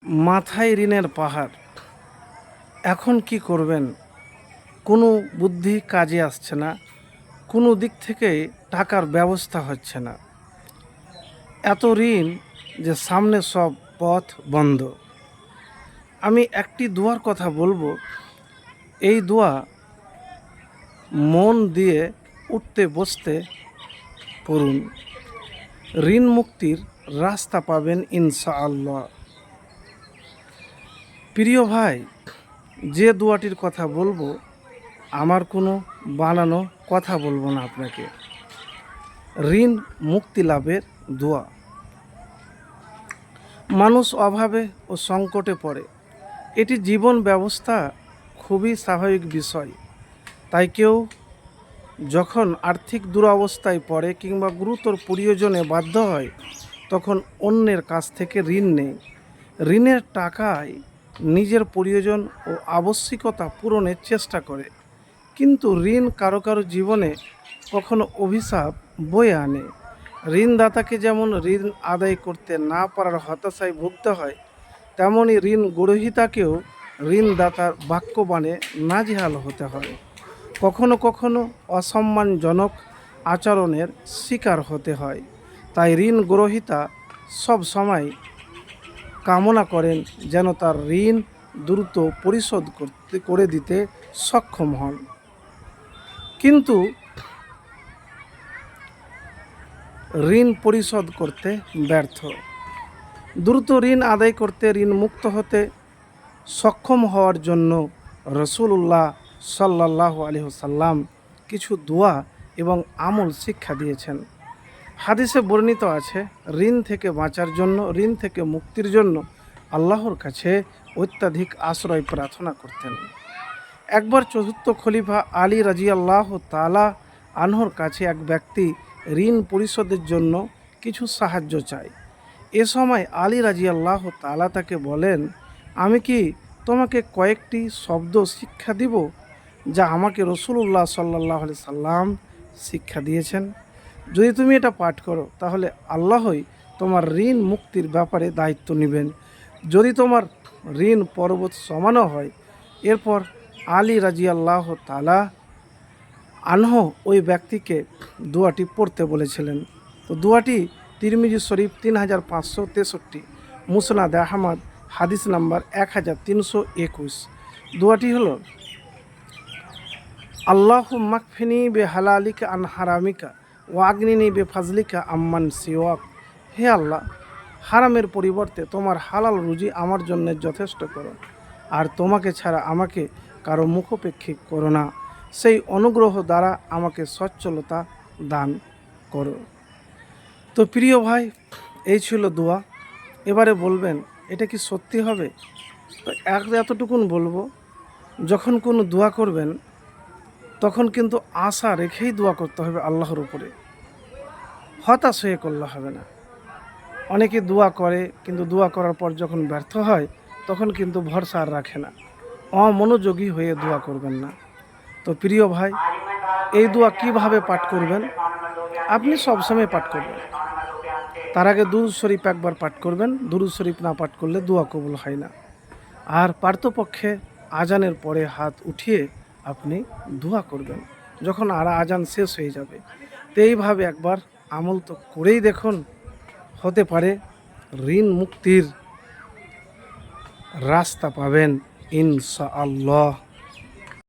মাথায় ঋণের পাহাড়। এখন কি করবেন? কোনো বুদ্ধি কাজে আসছে না, কোনো দিক থেকে টাকার ব্যবস্থা হচ্ছে না। এত ঋণ যে সামনে সব পথ বন্ধ। আমি একটি দোয়ার কথা বলবো, এই দোয়া মন দিয়ে উঠতে বসতে পড়ুন। ঋণ মুক্তির রাস্তা পাবেন ইনশাআল্লাহ। প্রিয় ভাই, যে দোয়াটির কথা বলবো, আমার কোনো বানানো কথা বলবো না আপনাকে। ঋণ মুক্তি লাভের দোয়া। মানুষ অভাবে ও সংকটে পড়ে, এটি জীবন ব্যবস্থা খুবই স্বাভাবিক বিষয়। তাই কেউ যখন আর্থিক দুরবস্থায় পড়ে কিংবা গুরুতর প্রয়োজনে বাধ্য হয়, তখন অন্যের কাছ থেকে ঋণ নেয়। ঋণের টাকায় নিজের প্রয়োজন ও আবশ্যিকতা পূরণের চেষ্টা করে। কিন্তু ঋণ কারো কারো জীবনে কখনো অভিশাপ বয়ে আনে। ঋণদাতাকে যেমন ঋণ আদায় করতে না পারার হতাশায় ভুগতে হয়, তেমনি ঋণ গ্রহীতাকেও ঋণদাতার বাক্যবাণে নাজেহাল হতে হয়। কখনো কখনো অসম্মানজনক আচরণের শিকার হতে হয়। তাই ঋণ গ্রহীতা সব সময় কামনা করেন যেন তার ঋণ দ্রুত পরিশোধ করে দিতে সক্ষম হন। কিন্তু ঋণ পরিশোধ করতে ব্যর্থ। দ্রুত ঋণ আদায় করতে, ঋণ মুক্ত হতে সক্ষম হওয়ার জন্য রাসূলুল্লাহ সাল্লাল্লাহু আলাইহি ওয়াসাল্লাম কিছু দোয়া এবং আমল শিক্ষা দিয়েছেন। হাদিসে বর্ণিত আছে, ঋণ থেকে বাঁচার জন্য, ঋণ থেকে মুক্তির জন্য আল্লাহর কাছে অত্যাধিক আশ্রয় প্রার্থনা করতেন। একবার চতুর্থ খলিফা আলী রাদিয়াল্লাহু তাআলা আনহুর কাছে এক ব্যক্তি ঋণ পরিশোধের জন্য কিছু সাহায্য চায়। এ সময় আলী রাদিয়াল্লাহু তাআলা তাকে বলেন, আমি কি তোমাকে কয়েকটি শব্দ শিক্ষা দিব যা আমাকে রাসূলুল্লাহ সাল্লাল্লাহু আলাইহি সাল্লাম শিক্ষা দিয়েছেন? যদি তুমি এটা পাঠ করো, তাহলে আল্লাহই তোমার ঋণ মুক্তির ব্যাপারে দায়িত্ব নেবেন, যদি তোমার ঋণ পর্বত সমানও হয়। এরপর আলী রাদিয়াল্লাহু তাআলা আনহু ওই ব্যক্তিকে দোয়াটি পড়তে বলেছিলেন। তো দোয়াটি তিরমিজি শরীফ 3563, মুসনাদ আহমদ হাদিস নাম্বার 1321। দোয়াটি হলো, আল্লাহুম্মা কফিনি বিহালালিকা আন হারামিকা ওয়া আগনিনি বিফাজলিকা আম্মান সিওয়াক। হে আল্লাহ, হারামের পরিবর্তে তোমার হালাল রুজি আমার জন্য যথেষ্ট করো, আর তোমাকে ছাড়া আমাকে কারো মুখাপেক্ষী করো না। সেই অনুগ্রহ দ্বারা আমাকে সচ্ছলতা দান করো। তো প্রিয় ভাই, এই ছিল দোয়া। এবারে বলবেন এটা কি সত্যি হবে? তো এতটুকুন বলবো, যখন কোনো দোয়া করবেন তখন কিন্তু আশা রেখেই দোয়া করতে হবে আল্লাহর উপরে, হতাশ হয়ে করলে হবে না। অনেকে দোয়া করে, কিন্তু দোয়া করার পর যখন ব্যর্থ হয় তখন কিন্তু ভরসা আর রাখে না। অমনোযোগী হয়ে দোয়া করবেন না। তো প্রিয় ভাই, এই দোয়া কিভাবে পাঠ করবেন? আপনি সবসময় পাঠ করবেন। তার আগে দুরূদ শরীফ একবার পাঠ করবেন। দুরূদ শরীফ না পাঠ করলে দোয়া কবুল হয় না। আর পারতপক্ষে আজানের পরে হাত উঠিয়ে আপনি দোয়া করবেন যখন আজান শেষ হয়ে যাবে। তো এইভাবে একবার আমল তো করেই দেখুন, হতে পারে ঋণ মুক্তির রাস্তা পাবেন ইনশাআল্লাহ।